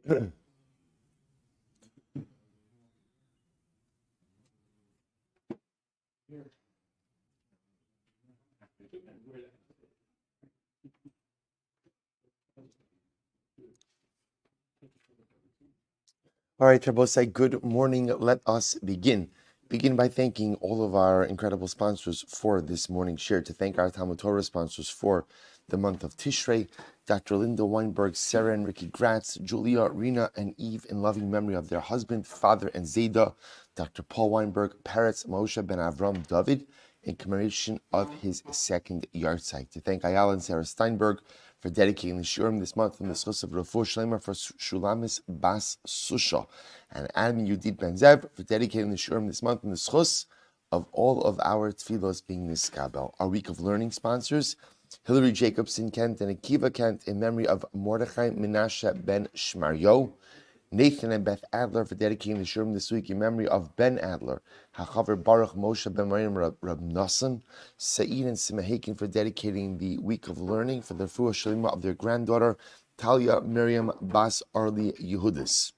All right, Rabosai, good morning. Let us begin. Begin by thanking all of our incredible sponsors for this morning's share. To thank our Talmud Torah sponsors for the month of Tishrei, Dr. Linda Weinberg, Sarah and Ricky Gratz, Julia, Rena, and Eve, in loving memory of their husband, father, and Zayda, Dr. Paul Weinberg, Peretz Moshe Ben Avram David, in commemoration of his second yahrzeit. To thank Ayala and Sarah Steinberg for dedicating the Shurim this month in the schus of Refuah Shlema for Shulamis Bas Susha, and Adam Yudit Ben Zev for dedicating the Shurim this month in the schus of all of our tefillos being niskabel. Our week of learning sponsors: Hillary Jacobson Kent and Akiva Kent in memory of Mordechai Menashe Ben Shmaryo. Nathan and Beth Adler for dedicating the Shurim this week in memory of Ben Adler. Hachaver Baruch Moshe Ben Mariam Rab Nassan. Saeed and Simahakin for dedicating the week of learning for the Refuah Shlema of their granddaughter, Talia Miriam Bas Arli Yehudis.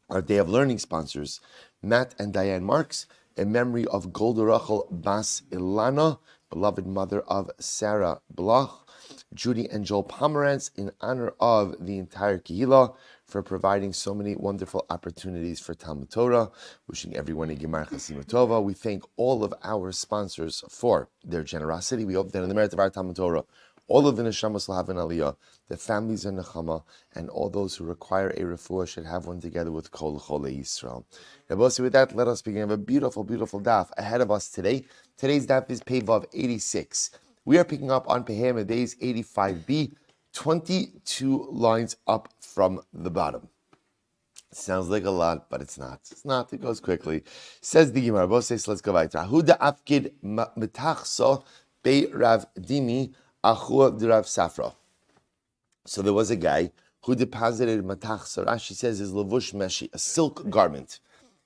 Our day of learning sponsors: Matt and Diane Marks in memory of Golda Rachel Bas Ilana, beloved mother of Sarah Bloch. Judy and Joel Pomerantz in honor of the entire Kehillah for providing so many wonderful opportunities for Talmud Torah. Wishing everyone a Gemar Chasima Tova. We thank all of our sponsors for their generosity. We hope that in the merit of our Talmud Torah, all of the neshamas will have an aliyah, the families in nechama, and all those who require a refuah should have one together with Kol Cholei Yisrael. Rabbi, with that, let us begin. We have a beautiful, beautiful daf ahead of us today. Today's daf is Pevav 86. We are picking up on Pehema Days 85b, 22 lines up from the bottom. Sounds like a lot, but it's not. It's not. It goes quickly. Says the Gemara. Let's go back. Huda afkid metachso be Rav Dimi achua de Rav Safra. So there was a guy who deposited matachso. Rashi says his lavush meshi, a silk garment.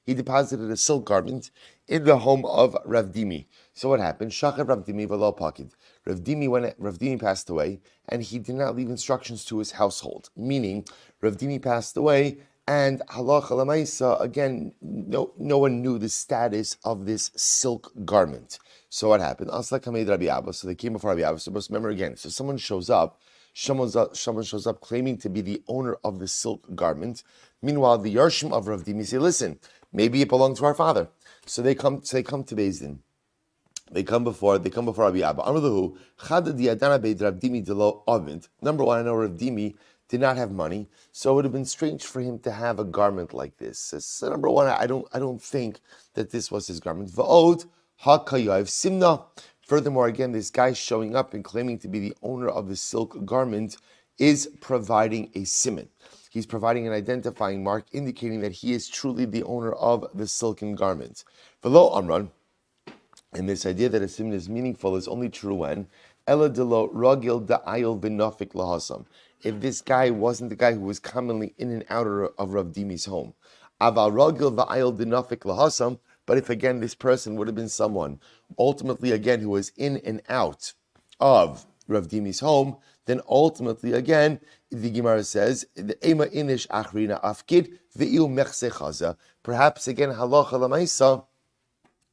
He deposited a silk garment in the home of Rav Dimi. So what happened? Shachav Rav Dimi v'lo pakid. Rav Dimi passed away, and he did not leave instructions to his household. Meaning, Rav Dimi passed away, and halacha l'maisa, again, no one knew the status of this silk garment. So what happened? So they came before Rabbi Abba. So remember again, so someone shows up claiming to be the owner of the silk garment. Meanwhile, the Yarshim of Rav Dimi say, listen, maybe it belonged to our father. So they come to Beis Din. They come before Rabbi Abba. Number one, I know Rav Dimi did not have money, so it would have been strange for him to have a garment like this. So number one, I don't think that this was his garment. V'od hakayav simna. Furthermore, again, this guy showing up and claiming to be the owner of the silk garment is providing a siman. He's providing an identifying mark indicating that he is truly the owner of the silken garment. V'lo amran. And this idea that a siman is meaningful is only true when Ela delo ragil da'ayil v'nafik lahasam. If this guy wasn't the guy who was commonly in and out of Rav Dimi's home. Aval ragil v'ayil v'nafik lahasam. But if again this person would have been someone ultimately again who was in and out of Rav Dimi's home, then ultimately again the Gemara says the ema inish achrina afkid v'iu mechse chaza. Perhaps again halacha l'maisa,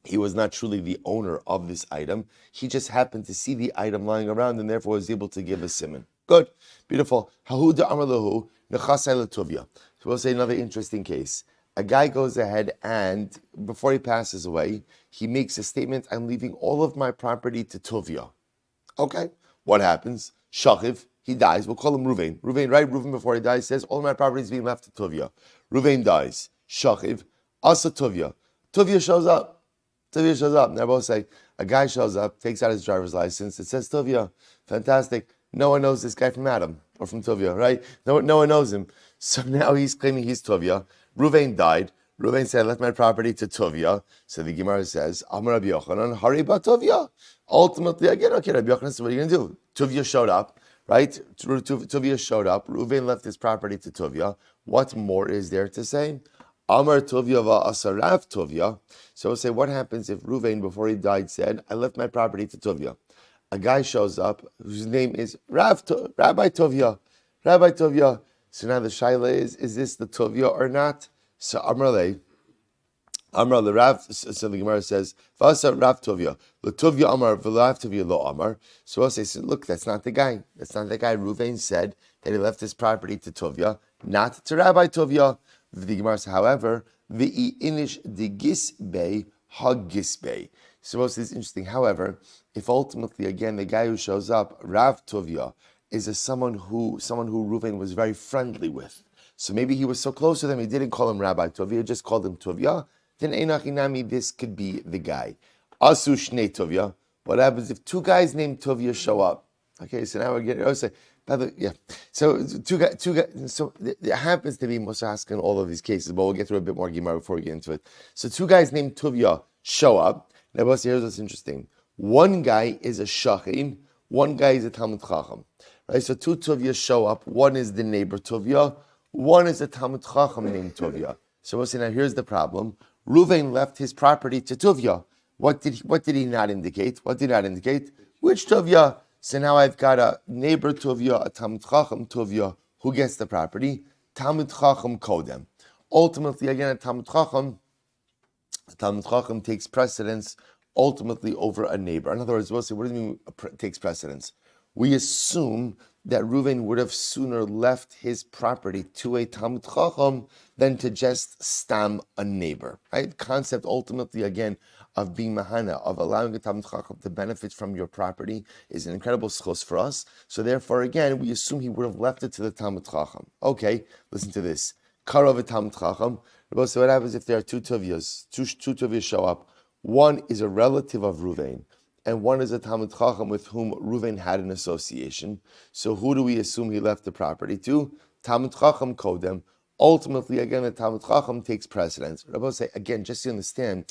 he was not truly the owner of this item. He just happened to see the item lying around and therefore was able to give a siman. Good. Beautiful. Hahuda amalahu nechasai l'tuvya. So we'll say another interesting case. A guy goes ahead and before he passes away, he makes a statement, I'm leaving all of my property to Tuvya. Okay. What happens? Shachiv, he dies. We'll call him Ruvain. Ruvain, right? Ruvain before he dies says, all of my property is being left to Tuvya. Ruvain dies. Shachiv, asa Tuvya. Tuvya shows up. Now both say, a guy shows up, takes out his driver's license, it says Tuvya. Fantastic. No one knows this guy from Adam or from Tuvya, right? No one knows him. So now he's claiming he's Tuvya. Ruvain died. Ruvain said, let my property to Tuvya. So the Gemara says, Amar Rabbi Yochanan, Hari ba Tuvya. Ultimately, again, okay, Rabbi Yochanan said, what are you going to do? Tuvya showed up, right? Tuvya showed up. Ruvain left his property to Tuvya. What more is there to say? Amar Tuvya va'asarav Tuvya. So we'll say, what happens if Ruvain, before he died, said, I left my property to Tuvya. A guy shows up whose name is Rabbi Tuvya. Rabbi Tuvya. So now the shaila is this the Tovya or not? So Amar the Rav, so the Gemara says, Vasa Rav Tovya, the Tovya Amar, V'Rav Tovya lo Amar. So we'll say, look, that's not the guy. That's not the guy. Ruvain said that he left his property to Tovya, not to Rabbi Tovya. The Gemara says, however, V'i inish de gisbei hagisbei. So we'll say, it's interesting. However, if ultimately, again, the guy who shows up, Rav Tovya, is someone who Ruvain was very friendly with. So maybe he was so close to them, he didn't call him Rabbi Tovya, he just called him Tovya. Then Einachinami, this could be the guy. Asu Shnei Tovya. What happens if two guys named Tovya show up? Okay, so now we're getting. Oh, so, yeah. So two guys. So it happens to be Moshe in all of these cases, but we'll get through a bit more Gemara before we get into it. So two guys named Tovya show up. Now, here's what's interesting. One guy is a shachin. One guy is a Talmud Chacham. Right. So two Tovyas show up. One is the neighbor Tovya. One is a Talmud Chacham named Tovya. So we'll say now here's the problem. Ruvain left his property to Tovya. What did he not indicate? What did not indicate? Which Tovya? So now I've got a neighbor Tovya, a Talmud Chacham Tovya. Who gets the property? Talmud Chacham Kodem. Ultimately, again, a Talmud Chacham takes precedence ultimately over a neighbor. In other words, we'll say, what does it mean takes precedence? We assume that Ruvain would have sooner left his property to a Talmud Chacham than to just stam a neighbor. Right? Concept ultimately, again, of being mahana, of allowing a Talmud Chacham to benefit from your property is an incredible schos for us. So therefore, again, we assume he would have left it to the Talmud Chacham. Okay, listen to this. Karov a Talmud Chacham. So what happens if there are two Tovyas? Two Tovyas show up. One is a relative of Ruvain, and one is a Talmud Chacham with whom Ruvain had an association. So who do we assume he left the property to? Talmud Chacham Kodem. Ultimately, again, the Talmud Chacham takes precedence. Rabbi say, again, just to understand,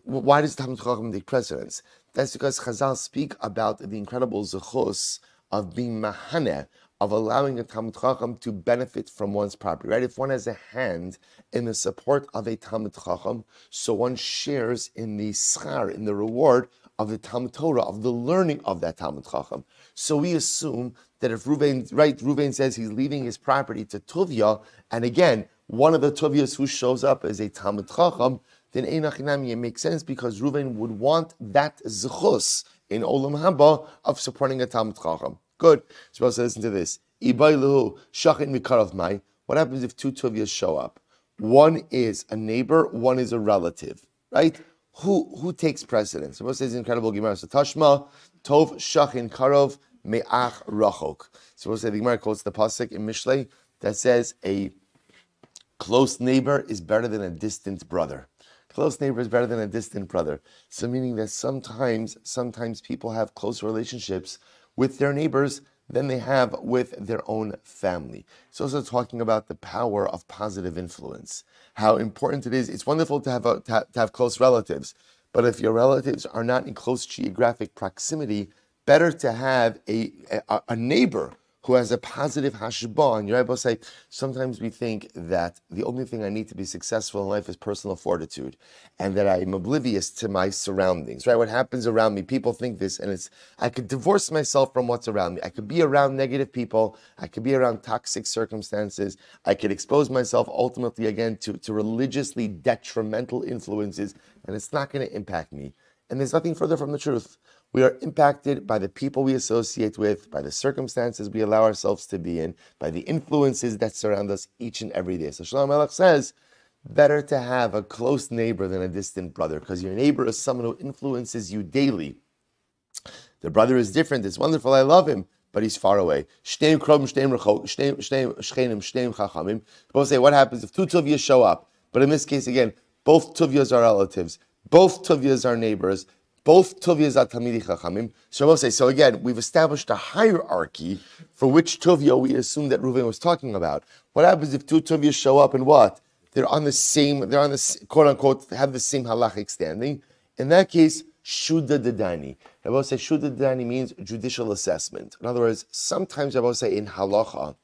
why does Talmud Chacham take precedence? That's because Chazal speak about the incredible zechus of being mahaneh, of allowing a Talmud Chacham to benefit from one's property, right? If one has a hand in the support of a Talmud Chacham, so one shares in the schar, in the reward of the Talmud Torah, of the learning of that Talmud Chacham. So we assume that if Ruvain says he's leaving his property to Tovya, and again, one of the Tovyas who shows up is a Talmud Chacham, then Einachinami, it makes sense because Ruvain would want that zechus in Olam Haba of supporting a Talmud Chacham. Good. So also listen to this. What happens if two Tovyas show up? One is a neighbor, one is a relative, right? Who takes precedence? So says incredible Gemara. So Tashma, Tov Shachin Karov Me'ach Rachok. So the Gemara quotes the pasuk in Mishlei that says a close neighbor is better than a distant brother. Close neighbor is better than a distant brother. So meaning that sometimes people have close relationships with their neighbors than they have with their own family. It's also talking about the power of positive influence, how important it is. It's wonderful to have close relatives, but if your relatives are not in close geographic proximity, better to have a neighbor who has a positive hashbah. And your Rebbe say, sometimes we think that the only thing I need to be successful in life is personal fortitude, and that I'm oblivious to my surroundings, right? What happens around me, people think this, and I could divorce myself from what's around me. I could be around negative people. I could be around toxic circumstances. I could expose myself ultimately, again, to religiously detrimental influences, and it's not going to impact me. And there's nothing further from the truth. We are impacted by the people we associate with, by the circumstances we allow ourselves to be in, by the influences that surround us each and every day. So Shlomo Melech says, better to have a close neighbor than a distant brother, because your neighbor is someone who influences you daily. The brother is different. It's wonderful. I love him, but he's far away. Both say, what happens if two Tuvyas show up? But in this case, again, both Tuvyas are relatives. Both Tuvyas are neighbors. Both Tuvyas are Talmidei Chachamim. So we'll say, so again, we've established a hierarchy for which Tuvya we assume that Reuven was talking about. What happens if two Tuvyas show up and what? They're on the quote unquote, have the same halachic standing. In that case, Shuda Dedani. I will say Shuda Dedani means judicial assessment. In other words, sometimes I will say in halacha,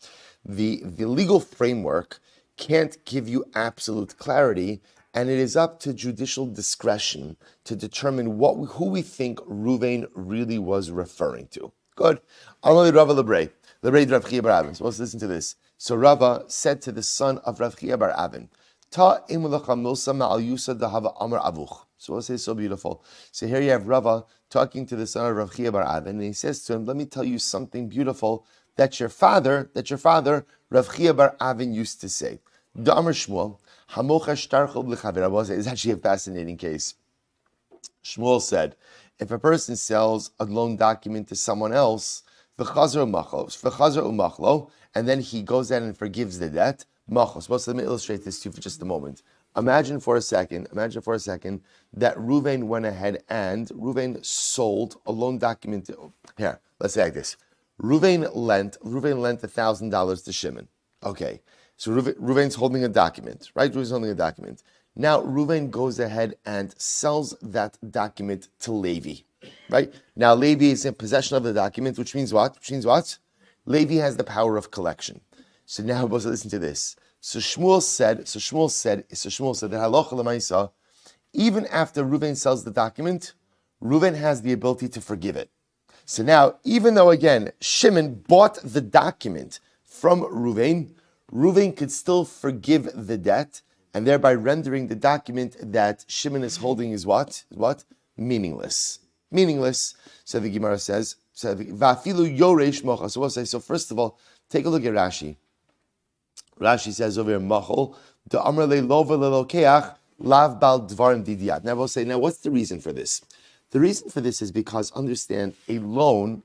the legal framework can't give you absolute clarity, and it is up to judicial discretion to determine who we think Ruvain really was referring to. Good. Amali Rava Lebrei. L'reid Rav Chia bar Avin. So let's listen to this. So Rava said to the son of Rav Chia bar Avin, Ta imulacha milsa ma'al yusa dahava amar avuch. So we'll say so beautiful. So here you have Rava talking to the son of Rav Chia bar Avin, and he says to him, let me tell you something beautiful that your father, Rav Chia bar Avin used to say. Da'amar Shmuel, hamocha shtarchol b'chavera. It's actually a fascinating case. Shmuel said, if a person sells a loan document to someone else, v'chazer umachlo, and then he goes out and forgives the debt, machos. So let me illustrate this to you for just a moment. Imagine for a second that Reuven went ahead and Reuven sold a loan document. Here, let's say like this. Reuven lent $1,000 to Shimon. Okay, so Reuven's holding a document, right? Reuven's holding a document. Now Reuven goes ahead and sells that document to Levi, right? Now Levi is in possession of the document, which means what? Levi has the power of collection. So now we're supposed to listen to this. So Shmuel said that halacha l'maisa, even after Reuven sells the document, Reuven has the ability to forgive it. So now, even though again Shimon bought the document from Reuven could still forgive the debt, and thereby rendering the document that Shimon is holding is what? Meaningless. So the Gemara says, Vafilu yoresh mocha. So we'll say, so first of all, take a look at Rashi. Rashi says over here, Machol, the Amr le lover le lokeach, lav bal dvarim didiyat. Now we'll say, now what's the reason for this? The reason for this is because, understand, a loan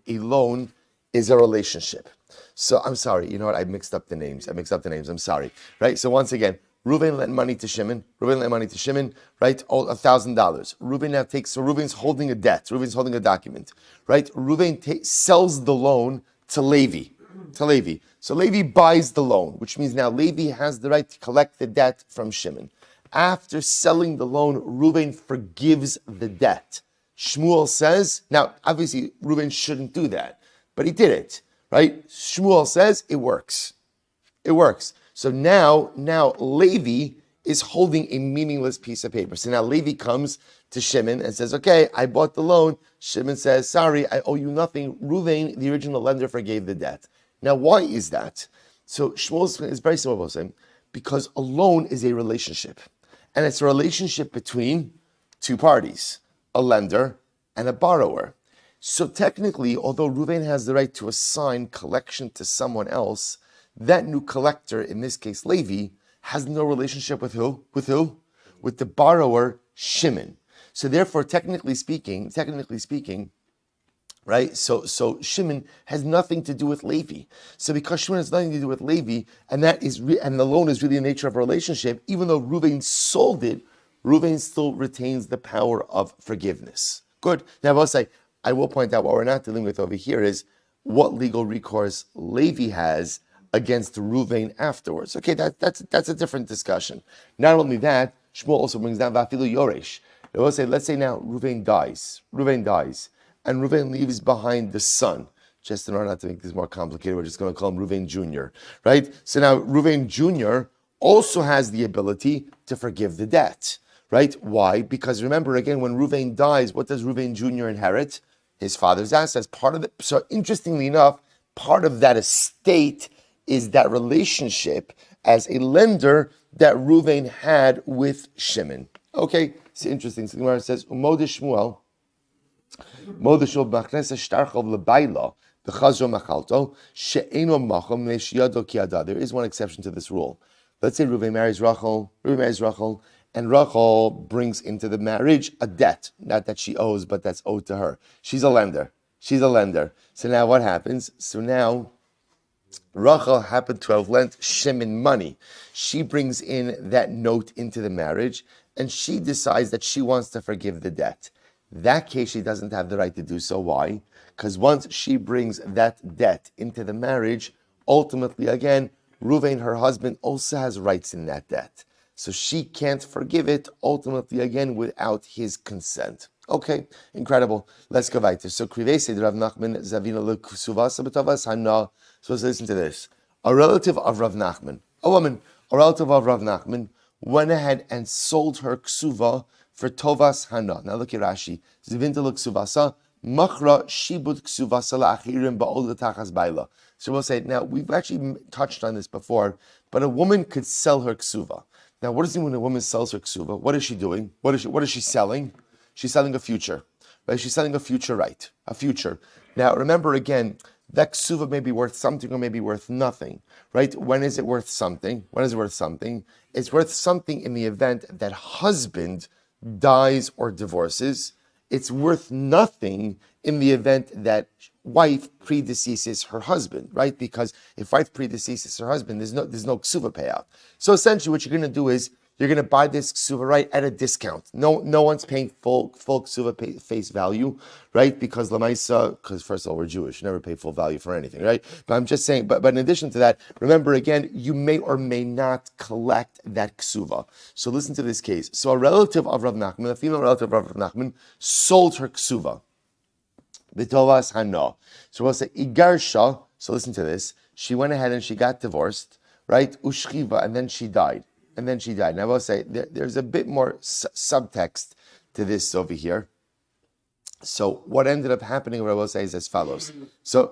is a relationship. So I'm sorry, you know what? I mixed up the names. I'm sorry. Right? So once again, Reuven lent money to Shimon, right? $1,000. Reuven now takes, so Reuven's holding a debt. Reuven's holding a document, right? Reuven sells the loan to Levi. So Levi buys the loan, which means now Levi has the right to collect the debt from Shimon. After selling the loan, Reuven forgives the debt. Shmuel says, now obviously Reuven shouldn't do that, but he did it, right? Shmuel says it works. So now Levi is holding a meaningless piece of paper. So now Levi comes to Shimon and says, okay, I bought the loan. Shimon says, sorry, I owe you nothing. Reuven, the original lender, forgave the debt. Now, why is that? So Shmuel is very simple, because a loan is a relationship. And it's a relationship between two parties, a lender and a borrower. So technically, although Reuven has the right to assign collection to someone else, that new collector, in this case Levi, has no relationship with who? With the borrower, Shimon. So therefore, technically speaking, right? So Shimon has nothing to do with Levi. So because Shimon has nothing to do with Levi, and the loan is really the nature of a relationship, even though Reuven sold it, Reuven still retains the power of forgiveness. Good. Now I will point out what we're not dealing with over here is what legal recourse Levi has against Reuven afterwards. Okay, that's a different discussion. Not only that, Shmuel also brings down Vafilu Yoresh. It will say, let's say now Reuven dies, and Reuven leaves behind the son. Just in order not to make this more complicated, we're just going to call him Reuven Jr., right? So now Reuven Jr. also has the ability to forgive the debt, right? Why? Because remember, again, when Reuven dies, what does Reuven Jr. inherit? His father's assets. So interestingly enough, part of that estate is that relationship as a lender that Reuven had with Shimon. Okay, it's interesting. So the Gemara says, Umod Shmuel, there is one exception to this rule. Let's say Reuven marries Rachel, and Rachel brings into the marriage a debt, not that she owes, but that's owed to her. She's a lender. So now what happens? So now Rachel happened to have lent Shimon money. She brings in that note into the marriage, and she decides that she wants to forgive the debt. That case, she doesn't have the right to do so. Why? Because once she brings that debt into the marriage, ultimately, again, Reuven, her husband, also has rights in that debt. So she can't forgive it, ultimately, again, without his consent. Okay, incredible. Let's go weiter. So, Krivese, Rav Nachman, Zavina le Kesuvos b'tovas hana. So let's listen to this. A relative of Rav Nachman, went ahead and sold her ksuva for tovas hana. Now look at Rashi. Zivinta le ksuvasa, machra shibud ksuvasa la'achirim ba'ol l'tachas baila. So we'll say, now we've actually touched on this before, but a woman could sell her ksuva. Now, what does it mean when a woman sells her ksuva? What is she doing? What is she selling? She's selling a future, right? She's selling a future right, a future. Now, remember again, that ksuva may be worth something or may be worth nothing, right? When is it worth something? When is it worth something? It's worth something in the event that husband dies or divorces. It's worth nothing in the event that wife predeceases her husband, right? Because if wife predeceases her husband, there's no ksuva payout. So essentially what you're going to do is you're going to buy this ksuva right at a discount. No one's paying full ksuva face value, right? Because because first of all, we're Jewish, never pay full value for anything, right? But I'm just saying, but in addition to that, remember again, you may or may not collect that ksuva. So listen to this case. So a relative of Rav Nachman, a female relative of Rav Nachman, sold her ksuva. B'tovas hana. So we'll say igarsha. So listen to this. She went ahead and she got divorced, right? Ushchiva, and then she died. Now we'll say there's a bit more subtext to this over here. So what ended up happening, what I will say, is as follows. So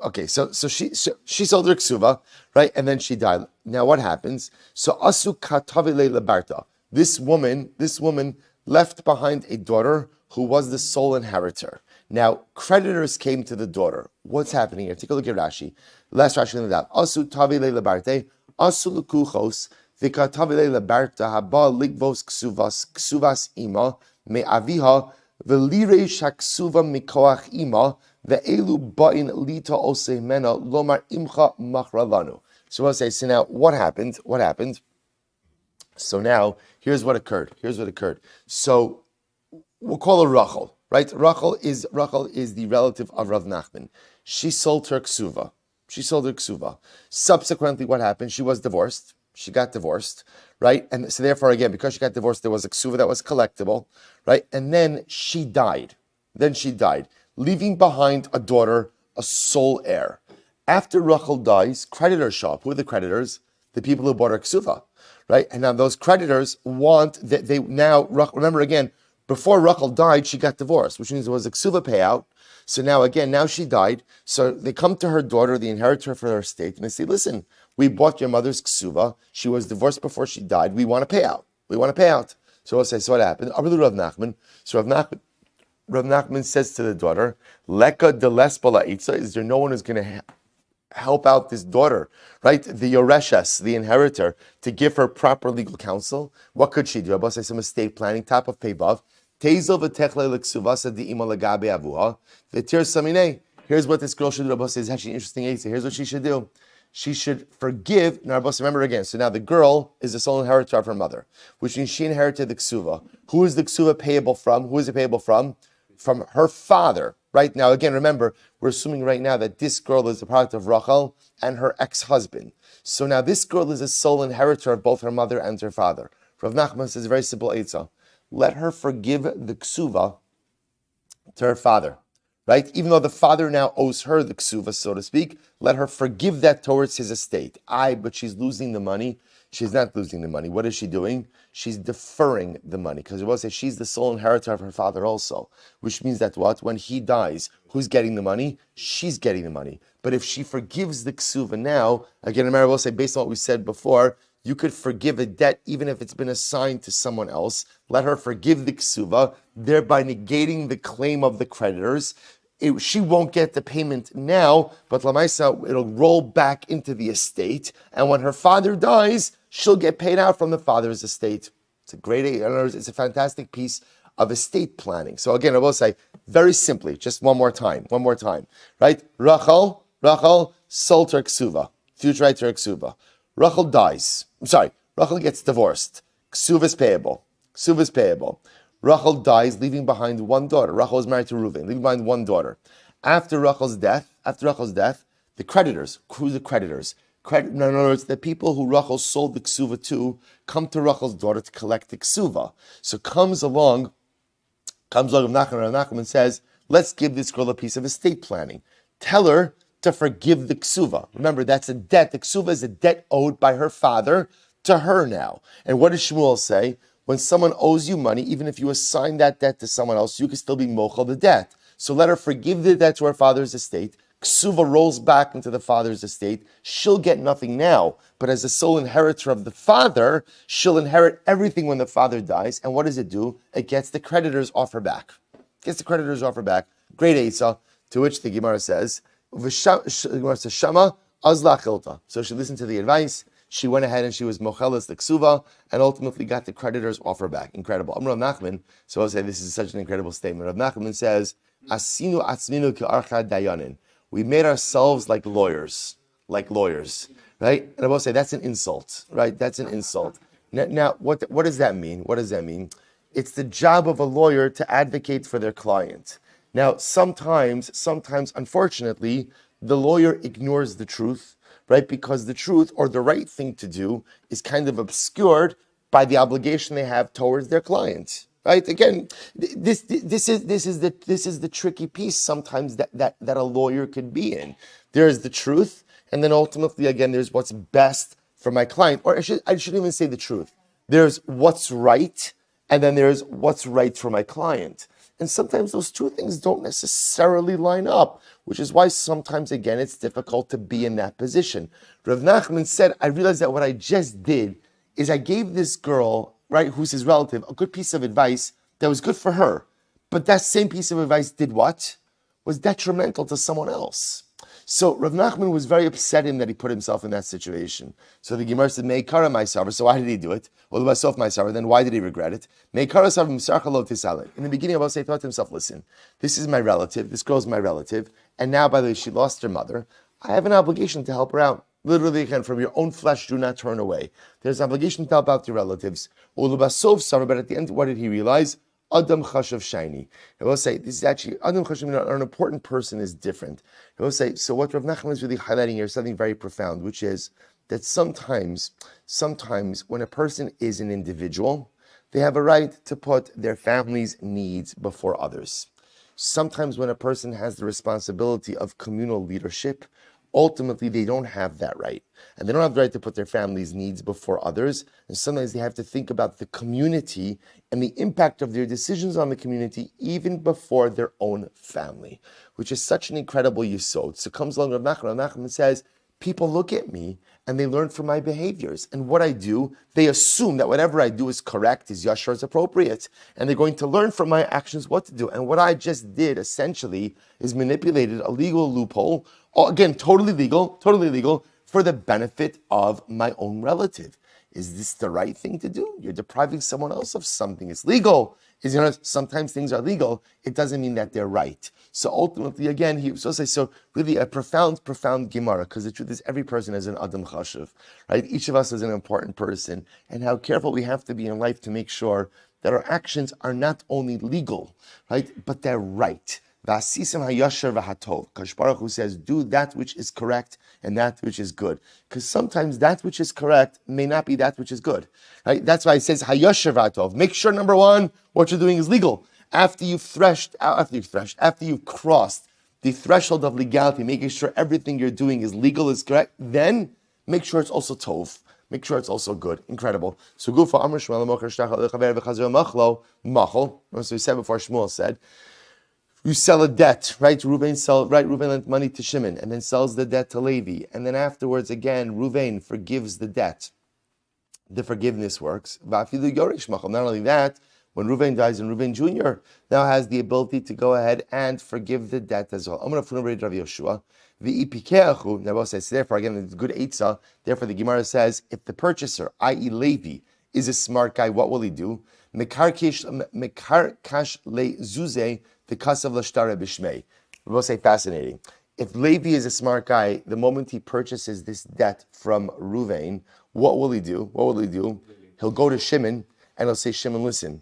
she sold her ksuva, right, and then she died. Now what happens? So asu katavile lebarta. This woman left behind a daughter who was the sole inheritor. Now, creditors came to the daughter. What's happening here? Take a look at Rashi. Last Rashi in the daf. Asu tavile lebarte, asu lukuchos, vikatavile lebarta haba ligvos ksuvas ima me aviha velire shaksuva mikoach ima ve'elu ba'in lita oseimena lomar imcha machralanu. So I'll say, so now what happened? So now, here's what occurred. So we'll call her Rachel. Right, Rachel is the relative of Rav Nachman. She sold her ksuva. Subsequently, what happened? She was divorced. She got divorced, right? And so therefore, again, because she got divorced, there was a ksuva that was collectible, right? And then she died. Leaving behind a daughter, a sole heir. After Rachel dies, creditors show up. Who are the creditors? The people who bought her ksuva, right? And now those creditors want that they now remember again. Before Rachel died, she got divorced, which means there was a ksuva payout. So now she died. So they come to her daughter, the inheritor for her estate, and they say, listen, we bought your mother's ksuva. She was divorced before she died. We want to pay out. So I'll say, so what happened? Rav Nachman. So Rav Nachman says to the daughter, Leka de lesbala itza, is there no one who's going to help out this daughter, right? The Yoreshes, the inheritor, to give her proper legal counsel? What could she do? Abba says some estate planning, top of Peivav. Here's what this girl should do. Rabbi says, actually interesting answer. Here's what she should do. She should forgive. Now, Rabbi, remember again. So now the girl is the sole inheritor of her mother, which means she inherited the ksuva. Who is the ksuva payable from? Who is it payable from? From her father. Right now, again, remember, we're assuming right now that this girl is the product of Rachel and her ex-husband. So now this girl is a sole inheritor of both her mother and her father. Rav Nachman says a very simple eitzah. Let her forgive the ksuva to her father, right? Even though the father now owes her the ksuva, so to speak, let her forgive that towards his estate. But she's losing the money. She's not losing the money. What is she doing? She's deferring the money, because it will say she's the sole inheritor of her father also, which means that what? When he dies, who's getting the money? She's getting the money. But if she forgives the ksuva now, again, remember, I will say, based on what we said before, you could forgive a debt even if it's been assigned to someone else. Let her forgive the ksuva, thereby negating the claim of the creditors. She won't get the payment now, but Lamaisa, it'll roll back into the estate. And when her father dies, she'll get paid out from the father's estate. It's a great, in other words, it's a fantastic piece of estate planning. So again, I will say, very simply, just one more time, right? Rachel sold her ksuva, future right to her ksuva. Rachel dies. Rachel gets divorced. Ksuva is payable. Rachel dies, leaving behind one daughter. Rachel is married to Reuven, leaving behind one daughter. After Rachel's death, the creditors, who's the creditors? In other words, the people who Rachel sold the ksuva to come to Rachel's daughter to collect the ksuva. So comes along Nachman and says, let's give this girl a piece of estate planning. Tell her to forgive the ksuva. Remember, that's a debt. The ksuva is a debt owed by her father to her now. And what does Shmuel say? When someone owes you money, even if you assign that debt to someone else, you can still be mochel the debt. So let her forgive the debt to her father's estate, Ksuva rolls back into the father's estate. She'll get nothing now, but as the sole inheritor of the father, she'll inherit everything when the father dies. And what does it do? It gets the creditor's offer back. Great Asa, to which the Gemara says, Shama azla chilta. So she listened to the advice. She went ahead and she was mocheles the ksuva and ultimately got the creditor's offer back. Incredible. Amr Nachman, so I'll say this is such an incredible statement. Rav Nachman says, Asinu atzminu k'archa dayanin. We made ourselves like lawyers, right? And I will say that's an insult, right? That's an insult. Now what does that mean? What does that mean? It's the job of a lawyer to advocate for their client. Now, sometimes, unfortunately, the lawyer ignores the truth, right? Because the truth or the right thing to do is kind of obscured by the obligation they have towards their client, right? Again, this is the tricky piece sometimes that a lawyer could be in. There is the truth, and then ultimately, again, there's what's best for my client, or I shouldn't even say the truth. There's what's right, and then there's what's right for my client. And sometimes those two things don't necessarily line up, which is why sometimes, again, it's difficult to be in that position. Rav Nachman said, I realized that what I just did is I gave this girl, right, who's his relative, a good piece of advice that was good for her. But that same piece of advice did what? Was detrimental to someone else. So Rav Nachman was very upset in that he put himself in that situation. So the Gemara said, Meikara Maisavar. So why did he do it? Well, Basof Maisavar. Then why did he regret it? Meikara Savar Misarcha Lo Tisale. In the beginning, Abbas thought to himself, listen, this is my relative. This girl's my relative. And now, by the way, she lost her mother. I have an obligation to help her out. Literally, again, from your own flesh, do not turn away. There's an obligation to help out your relatives. Ulubasov Savar. But at the end, what did he realize? Adam Chashav Shiny. He will say, this is actually, Adam Chashav, an important person is different. He will say, so what Rav Nachman is really highlighting here is something very profound, which is that sometimes when a person is an individual, they have a right to put their family's needs before others. Sometimes when a person has the responsibility of communal leadership, ultimately they don't have that right. And they don't have the right to put their family's needs before others. And sometimes they have to think about the community and the impact of their decisions on the community even before their own family, which is such an incredible yesod. So comes along Rav Nachman and says, people look at me and they learn from my behaviors. And what I do, they assume that whatever I do is correct, is yashar, is appropriate. And they're going to learn from my actions what to do. And what I just did, essentially, is manipulated a legal loophole, again, totally legal, for the benefit of my own relative. Is this the right thing to do? You're depriving someone else of something. It's legal. Sometimes things are legal. It doesn't mean that they're right. So ultimately, again, he was supposed to say, so really a profound Gemara, because the truth is every person is an Adam Chashav, right? Each of us is an important person, and how careful we have to be in life to make sure that our actions are not only legal, right, but they're right. V'asisim hayashar v'hatov. Kadosh Baruch Hu says, do that which is correct and that which is good. Because sometimes that which is correct may not be that which is good. Right? That's why it says hayashar v'hatov. Make sure, number one, what you're doing is legal. After you've crossed the threshold of legality, making sure everything you're doing is legal, is correct, then make sure it's also tov. Make sure it's also good. Incredible. So Gufa Amr Shmuel Mocher Shtachal Lechaver V'Chazir Machlo Machol. So we said before, Shmuel said, you sell a debt, right? Reuven lent money to Shimon and then sells the debt to Levi. And then afterwards, again, Reuven forgives the debt. The forgiveness works. Not only that, when Reuven dies, and Reuven Jr. now has the ability to go ahead and forgive the debt as well. Now, says, therefore, again, it's good eitzah. Therefore, the Gemara says, if the purchaser, i.e. Levi, is a smart guy, what will he do? Mekarkash le zuze the kasav l'shtara b'shmei. We will say fascinating. If Levi is a smart guy, the moment he purchases this debt from Reuven, what will he do? He'll go to Shimon and he'll say, Shimon, listen,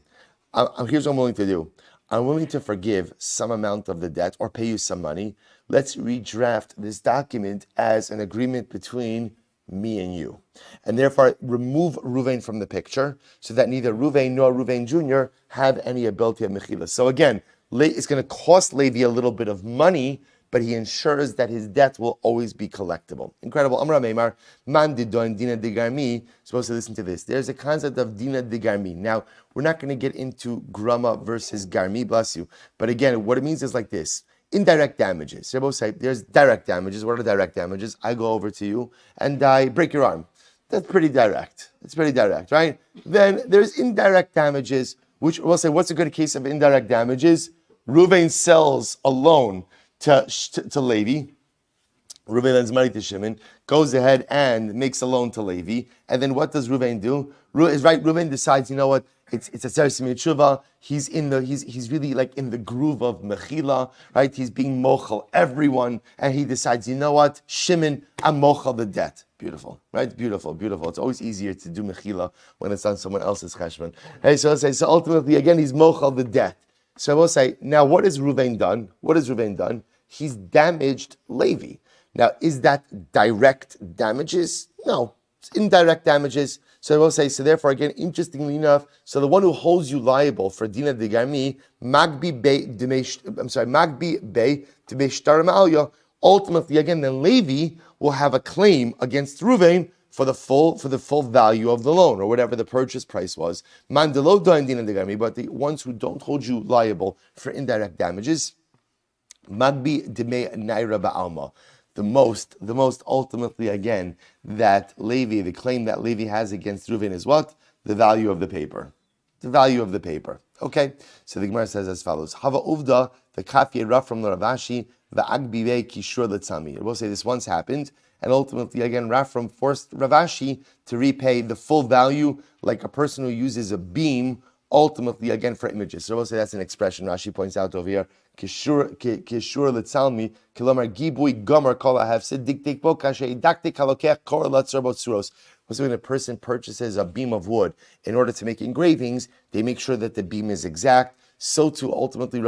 here's what I'm willing to do. I'm willing to forgive some amount of the debt or pay you some money. Let's redraft this document as an agreement between me and you. And therefore, remove Reuven from the picture so that neither Reuven nor Reuven Jr. have any ability of mechila. So again, it's going to cost Levi a little bit of money, but he ensures that his debt will always be collectible. Incredible. Amra Meimar, man didon dina digarmi. Supposed to listen to this. There's a concept of dina digarmi. Now, we're not going to get into grama versus garmi, bless you. But again, what it means is like this. Indirect damages. They both say there's direct damages. What are direct damages? I go over to you and I break your arm. That's pretty direct. It's pretty direct, right? Then there's indirect damages, which we'll say, what's a good case of indirect damages? Reuven sells a loan to Levi. Reuven lends money to Shimon, goes ahead and makes a loan to Levi, and then what does Reuven do? Reuven decides, you know what? It's a Tzeres Tshuva. He's really like in the groove of Mechila, right? He's being mochel everyone, and he decides, you know what? Shimon, I'm mochel the debt. Beautiful, right? Beautiful, beautiful. It's always easier to do Mechila when it's on someone else's cheshbon. Right? So ultimately, again, he's mochel the debt. So I will say, now what has Reuven done? What has Reuven done? He's damaged Levi. Now, is that direct damages? No, it's indirect damages. So I will say, so therefore, again, interestingly enough, so the one who holds you liable for Dina de Garmi, Magbi Bey Demeshtar Ma'alya, ultimately, again, then Levi will have a claim against Reuven for the full value of the loan, or whatever the purchase price was. Mandelo Dina de Garmi, but the ones who don't hold you liable for indirect damages, Magbi Demei Naira Ba'alma. The most ultimately, again, that Levi, the claim that Levi has against Reuven is what? The value of the paper. The value of the paper. Okay? So the Gemara says as follows. Hava uvda, the kafye raf from the Ravashi, the agbive kishur letzami. We'll say this once happened, and ultimately, again, Rafram forced Ravashi to repay the full value, like a person who uses a beam, ultimately, again, for images. So we'll say that's an expression Rashi points out over here. Kishur letzalmi, kilomar gibui gomer kol ahafsid diktik bo kashe idaktik halokech kor latzarbot suros. So when a person purchases a beam of wood in order to make engravings, they make sure that the beam is exact. So too, ultimately,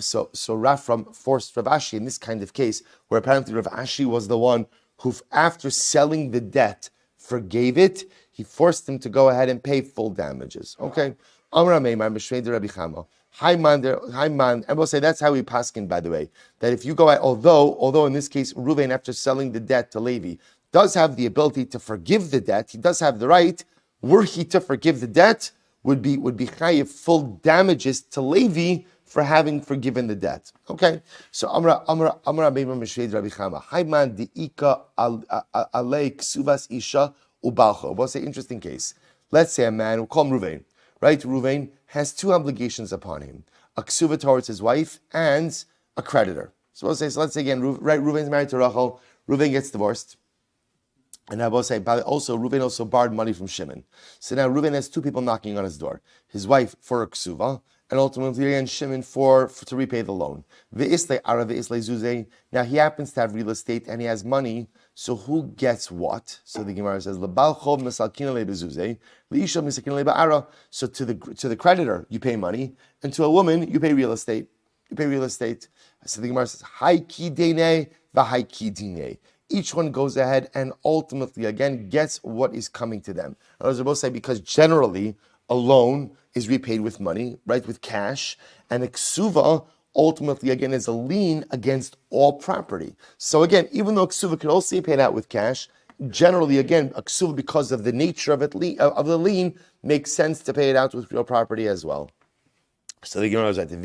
so Rafram forced Ravashi in this kind of case, where apparently Ravashi was the one who, after selling the debt, forgave it. He forced him to go ahead and pay full damages. Okay. Amra Meimar Mishvei Rabbi Chama. Hi man, and we'll say that's how we paskin, by the way. That if you go out, although in this case, Reuven, after selling the debt to Levi, does have the ability to forgive the debt, he does have the right, were he to forgive the debt, would be chayiv full damages to Levi for having forgiven the debt. Okay? So Amra Meimar Mishvei Rabbi Chama. Hi man, diika alei Kesuvos isha ubalcho. We'll say interesting case. Let's say a man, we'll call him Reuven. Right, Reuven has two obligations upon him: a ksuva towards his wife and a creditor. So let's say again, Reuven's married to Rachel. Reuven gets divorced, and I will say also Reuven also borrowed money from Shimon. So now Reuven has two people knocking on his door: his wife for a ksuva, and ultimately again Shimon to repay the loan. Now he happens to have real estate and he has money. So who gets what? So the Gemara says, so to the creditor you pay money, and to a woman you pay real estate. So the Gemara says, each one goes ahead and ultimately again gets what is coming to them. I was about to say, because generally a loan is repaid with money, right, with cash, and a ksuva ultimately, again, is a lien against all property. So again, even though a ksuva could also be paid out with cash, generally, again, a ksuva, because of the nature of the lien, makes sense to pay it out with real property as well. So the Gemara was right. They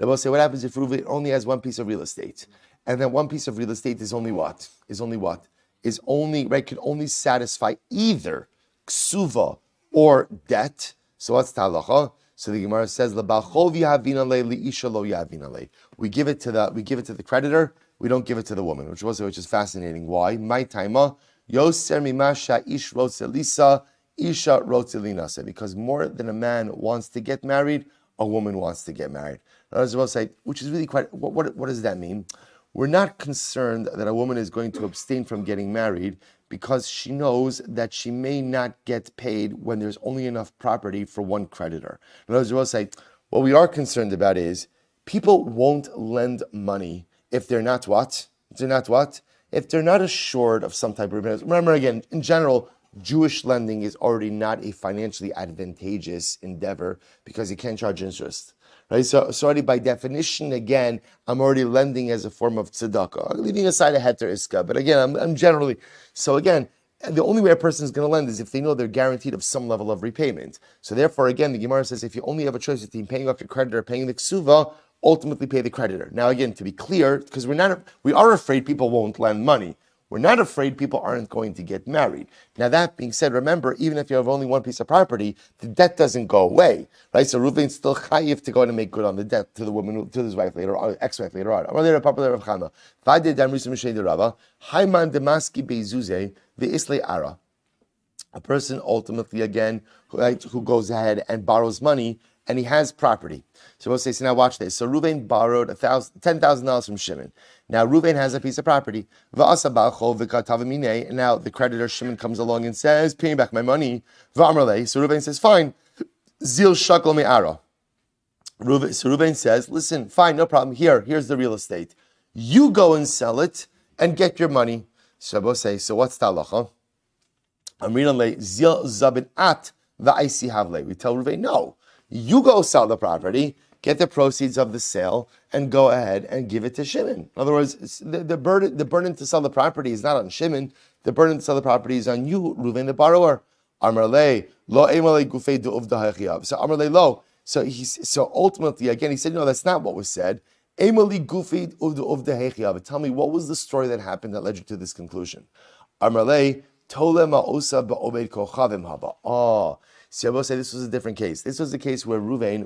will say, what happens if Reuven only has one piece of real estate? And then one piece of real estate is only what? Could only satisfy either ksuva or debt. So what's the halacha? So the Gemara says, we give it to the creditor, we don't give it to the woman, which is fascinating. Why? My taima, yoser mimasha ish rotzelisa, isha rotzelinase. Because more than a man wants to get married, a woman wants to get married. As well say, which is really quite, what does that mean? We're not concerned that a woman is going to abstain from getting married because she knows that she may not get paid when there's only enough property for one creditor. In other words, we'll say, what we are concerned about is people won't lend money if they're not what? If they're not assured of some type of repayment. Remember again, in general, Jewish lending is already not a financially advantageous endeavor because you can't charge interest. Right? So already by definition, again, I'm already lending as a form of tzedakah. Leaving aside a heter iska, but again, I'm generally, so again, the only way a person is going to lend is if they know they're guaranteed of some level of repayment. So therefore, again, the Gemara says if you only have a choice between paying off your creditor or paying the ksuva, ultimately pay the creditor. Now, again, to be clear, because we are afraid people won't lend money. We're not afraid people aren't going to get married. Now, that being said, remember, even if you have only one piece of property, the debt doesn't go away, right? So Reuven's still chayiv to go and make good on the debt to the woman, to his wife later, or ex-wife later on. A person ultimately, again, who goes ahead and borrows money, and he has property. So we'll say, so now watch this. So Reuven borrowed $10,000 from Shimon. Now Reuven has a piece of property. And now the creditor Shimon comes along and says, pay me back my money. So Reuven says, fine. Zil shakal me'ara. So Reuven says, listen, fine, no problem. Here's the real estate. You go and sell it and get your money. So we'll say, so what's the halacha? Zil zabin at va'isi havle. We tell Reuven, no. You go sell the property, get the proceeds of the sale, and go ahead and give it to Shimon. In other words, the burden to sell the property is not on Shimon. The burden to sell the property is on you, Reuven, the borrower. Amarle lo emale gufei du'uvda hachiyav. So Amarle lo. So ultimately, again, he said, no, that's not what was said. Emale gufei du'uvda hachiyav. Tell me, what was the story that happened that led you to this conclusion? Amarle tole ma'osa ba'obed kochavim haba. Oh. So I will say this was a different case. This was the case where Reuven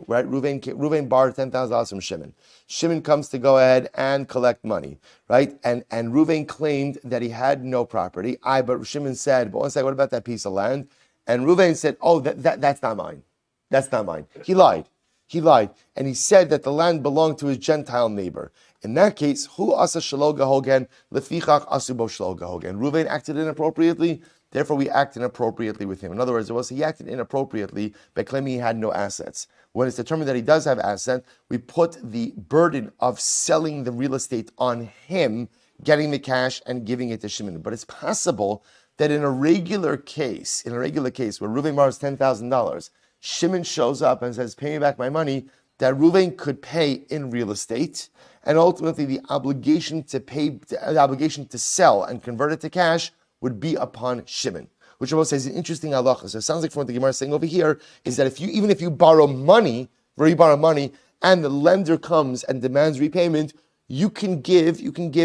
borrowed $10,000 from Shimon. Shimon comes to go ahead and collect money, right? And Reuven claimed that he had no property. But Shimon said, but one second, what about that piece of land? And Reuven said, oh, that's not mine. That's not mine. He lied. And he said that the land belonged to his Gentile neighbor. In that case, hu asa shelo gahogen lefichach asubo shelo gahogen. Reuven acted inappropriately. Therefore, we act inappropriately with him. In other words, he acted inappropriately by claiming he had no assets. When it's determined that he does have assets, we put the burden of selling the real estate on him, getting the cash and giving it to Shimon. But it's possible that in a regular case where Reuven borrows $10,000, Shimon shows up and says, pay me back my money, that Reuven could pay in real estate, and ultimately the obligation to sell and convert it to cash would be upon Shimon, which I will say is an interesting halacha. So it sounds like from what the Gemara is saying over here is that even if you borrow money, and the lender comes and demands repayment, you can give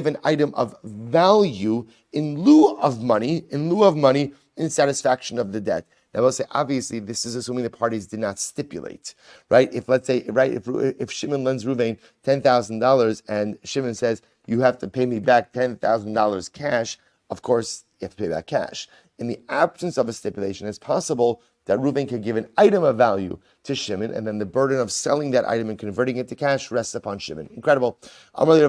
an item of value in lieu of money in satisfaction of the debt. Now I will say, obviously, this is assuming the parties did not stipulate, right? If let's say, right, if Shimon lends Reuven $10,000 and Shimon says you have to pay me back $10,000 cash, of course, you have to pay back cash. In the absence of a stipulation, it's possible that Reuven could give an item of value to Shimon, and then the burden of selling that item and converting it to cash rests upon Shimon. Incredible. According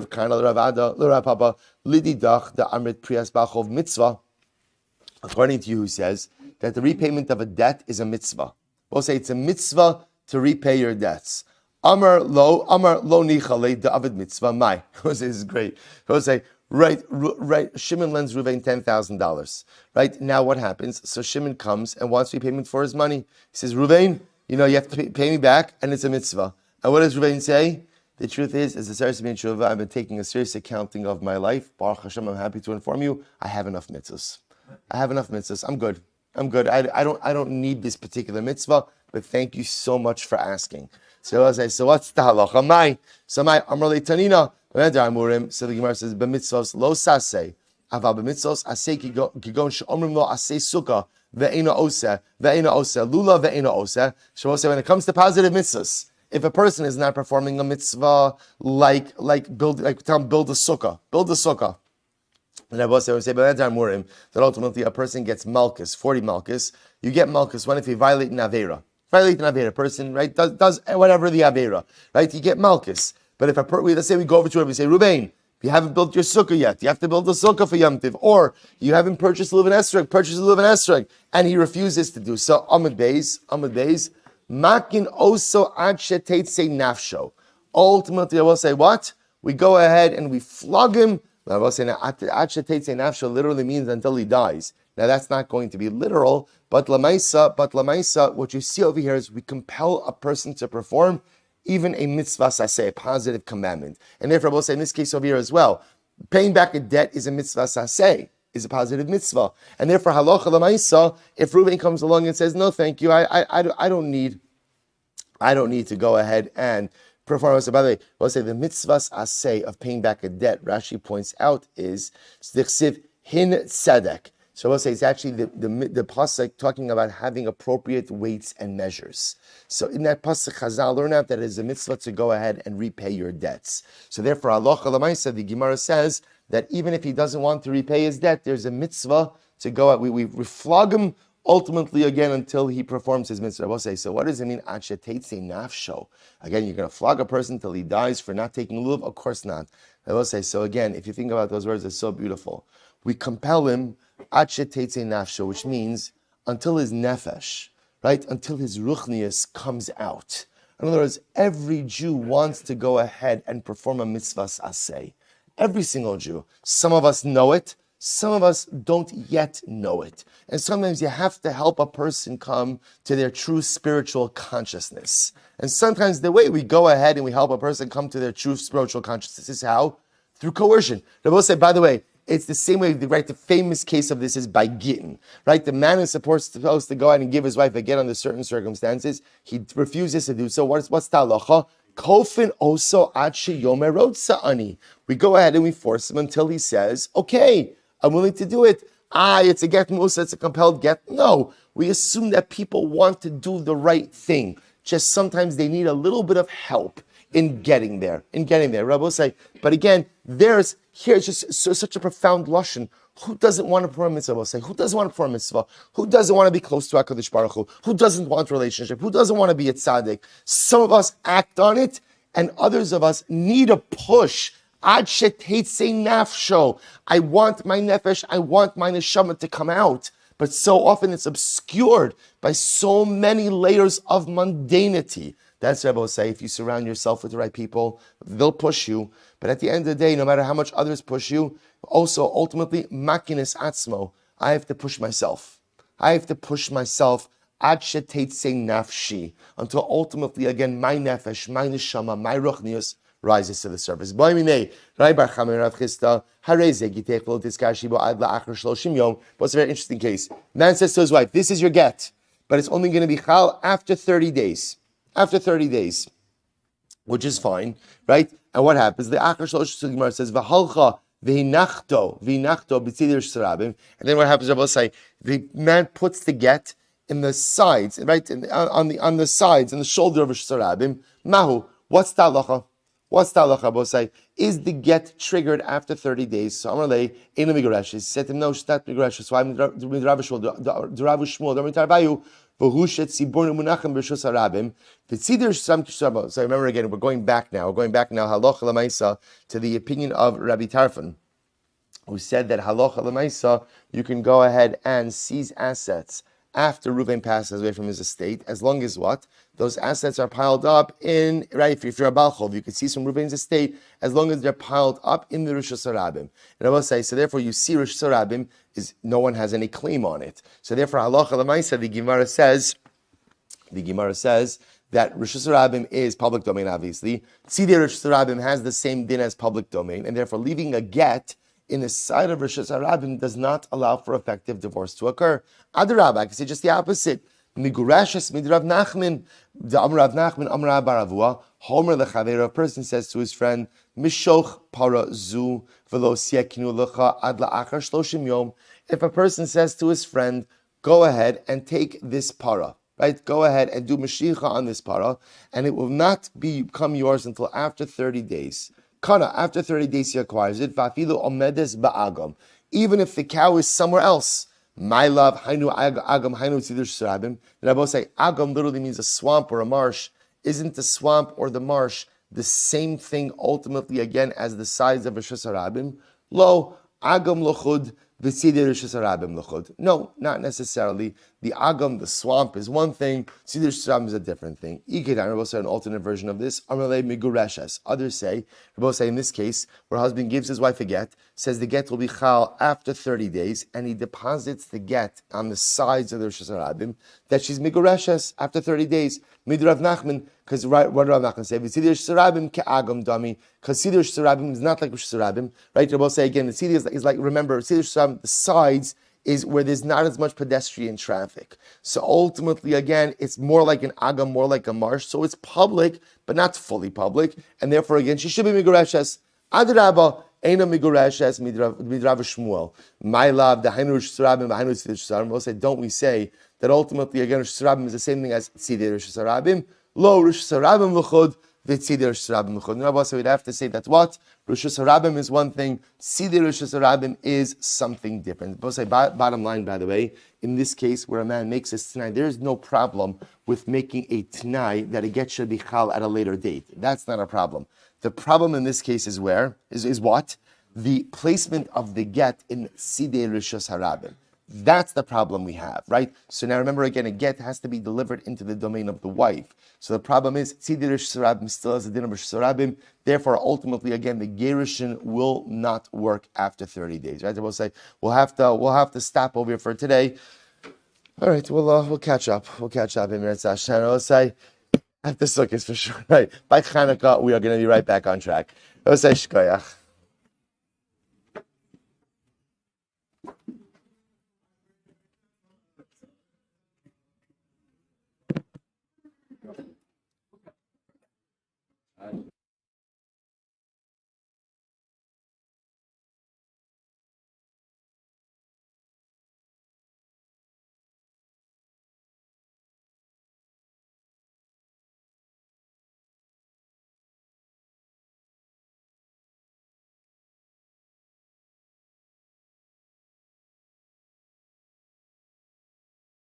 to you, who says that the repayment of a debt is a mitzvah. We'll say it's a mitzvah to repay your debts. Amar lo nichale da'avid mitzvah mai. This is great. We'll say, Right. Shimon lends Reuven $10,000. Right now, what happens? So Shimon comes and wants repayment for his money. He says, Reuven, you have to pay me back, and it's a mitzvah. And what does Reuven say? The truth is, as a serious being tshuva, I've been taking a serious accounting of my life. Baruch Hashem, I'm happy to inform you, I have enough mitzvahs. I'm good. I don't need this particular mitzvah, but thank you so much for asking. So I say, so what's the halacha? My amrle tanina. So the Gemara says, "B'mitzvos lo saseh, aval b'mitzvos aseh kigon she'omrim lo aseh sukkah ve'ena oseh lula ve'ena oseh." So when it comes to positive mitzvahs, if a person is not performing a mitzvah like build a sukkah, and I will say that ultimately a person gets malchus, 40 malchus. You get malchus when if you violate an avera. A person, right, does whatever the avera, right? You get malchus. But if let's say we go over to him and say, Reuven, you haven't built your sukkah yet. You have to build a sukkah for Yom Tiv. Or you haven't purchased a lulav esrog, and he refuses to do so. Amud Beis, makin oso ad sheteitze nafsho. Ultimately, I will say what? We go ahead and we flog him. I will say, ad sheteitze nafsho literally means until he dies. Now that's not going to be literal, but lamaisa, what you see over here is we compel a person to perform even a mitzvah saseh, a positive commandment. And therefore, I will say in this case over here as well, paying back a debt is a mitzvah saseh. is a positive mitzvah. And therefore, halacha l'maisa, if Reuven comes along and says, no, thank you, I don't need to go ahead and perform mitzvah. By the way, we'll say the mitzvahs aseh of paying back a debt, Rashi points out, is stichsiv hin tzedek. So we'll say it's actually the pasuk talking about having appropriate weights and measures. So in that pasuk, Chazal learn out that it is a mitzvah to go ahead and repay your debts. So therefore, halacha l'maisa, the Gemara says that even if he doesn't want to repay his debt, there's a mitzvah to go out. We flog him ultimately again until he performs his mitzvah. I will say, so what does it mean? Nafsho. Again, you're going to flog a person till he dies for not taking lulav? Of course not. I will say, so again, if you think about those words, it's so beautiful. We compel him nafsho, which means until his nefesh, right? Until his ruchnius comes out. In other words, every Jew wants to go ahead and perform a mitzvah aseh. Every single Jew. Some of us know it. Some of us don't yet know it. And sometimes you have to help a person come to their true spiritual consciousness. And sometimes the way we go ahead and we help a person come to their true spiritual consciousness is how? Through coercion. Rabbi say, by the way, it's the same way, right? The famous case of this is by gittin, right? The man is supposed to go out and give his wife a get under certain circumstances. He refuses to do so. What's the halacha? Kofin oso ad sheyomer rotza ani. We go ahead and we force him until he says, okay, I'm willing to do it. It's a get musa, it's a compelled get. No, we assume that people want to do the right thing. Just sometimes they need a little bit of help in getting there. Rabbi will say, but again, here's just such a profound lashon. Who doesn't want to perform a mitzvah? We'll say, who doesn't want to perform a mitzvah? Who doesn't want to be close to HaKadosh Baruch Hu? Who doesn't want a relationship? Who doesn't want to be a tzaddik? Some of us act on it, and others of us need a push. Ad sheteitze nafsho. I want my nefesh, I want my neshama to come out. But so often it's obscured by so many layers of mundanity. That's what I will say. If you surround yourself with the right people, they'll push you. But at the end of the day, no matter how much others push you, also ultimately, makinis atzmo, I have to push myself. Ad sheteitze nafshi. Until ultimately, again, my nefesh, my neshama, my ruchnius rises to the surface. What's a very interesting case. Man says to his wife, this is your get, but it's only going to be chal after 30 days. After 30 days, which is fine, right? And what happens? The Achar Shlosh Gemara says, "V'halcha v'hinachto b'tzidir sarabim." And then what happens? Rabbi will say, the man puts the get in the sides, right? On the sides, in the shoulder of a sarabim. Mahu, what's the halacha? Rabbi say, is the get triggered after 30 days? So Amarle, Eino Migaresh. He said to him, no, Shtat Migaresh. So I'm Rav Shmuel, so remember again, we're going back now, halacha l'maisa, to the opinion of Rabbi Tarfon, who said that halacha l'maisa, you can go ahead and seize assets after Reuven passes away from his estate, as long as what? Those assets are piled up in, right, if you're a Balchov, you can seize from Reuven's estate, as long as they're piled up in the Rosh Hashanah. And I will say, so therefore you see Rosh Hashanah is, no one has any claim on it. So therefore, halacha l'maisa, the Gemara says that Rosh Hashanah is public domain, obviously. Tzidei Rosh Hashanah has the same din as public domain, and therefore leaving a get in the side of Rosh Hashanah does not allow for effective divorce to occur. Adarabah, I can say just the opposite. Migurashes midrav Nachman, the Amrav Nachman, Amrav Baravua, Homer lechaver, a person says to his friend, Mishoch para zu velo siekinu lecha ad la'achar shloshim yom. If a person says to his friend, go ahead and take this para, right? Go ahead and do mashicha on this para, and it will not become yours until after 30 days. Kana, after 30 days he acquires it, vafilu omedes ba'agam. Even if the cow is somewhere else. My love, hainu agam, hainu tzidur sharabim. The Rabbi say, agam literally means a swamp or a marsh. Isn't the swamp or the marsh the same thing ultimately again as the sides of a shasarabim? Lo, agam lochud, v'tzidur shasarabim lochud. No, not necessarily. The agam, the swamp, is one thing. Tzidur sharabim is a different thing. Ikedan, Rabbi say an alternate version of this. Amalei migureshes. Others say, Rabbi say in this case, where a husband gives his wife a get, says the get will be chal after 30 days, and he deposits the get on the sides of the Rosh Hashanah, that she's migureshes after 30 days. Midrav Nachman, because what did Rav Nachman say? V'sidir Sarabim ke'agam dami, because Sidir Sarabim is not like Rosh Sarabim, right? We'll say again, the Sidir is like, remember, Sidir Sarabim, the sides is where there's not as much pedestrian traffic. So ultimately, again, it's more like an agam, more like a marsh. So it's public, but not fully public. And therefore, again, she should be Migureshes. Adrabah, Eina Migureshes, Midrav Shmuel. My love, the Hainu Rosh Sarabim, the Hainu Sidir Sarabim. We'll say, don't we say that ultimately, again, Rosh Sarabim is the same thing as Sidir Rosh Sarabim? Lo Rosh Sarabim l'chod, v'Sidir Rosh Sarabim l'chod. So we'd have to say that what? Rosh Hashanah is one thing, Sidir Rosh Hashanah is something different. But say, bottom line, by the way, in this case where a man makes a t'nai, there is no problem with making a t'nai that a get should be chal at a later date. That's not a problem. The problem in this case is what? The placement of the get in Sidir Rosh Hashanah. That's the problem we have, right? So now remember again, a get has to be delivered into the domain of the wife. So the problem is, Tzidei Rosh Sarabim still has a din of Rosh Sarabim. Therefore, ultimately, again, the gerushin will not work after 30 days, right? We'll say we'll have to stop over here for today. All right, we'll catch up. We'll catch up in Mitzvah. We'll say after Sukkot for sure, right? By Chanukah, we are going to be right back on track. We'll say shkoyach.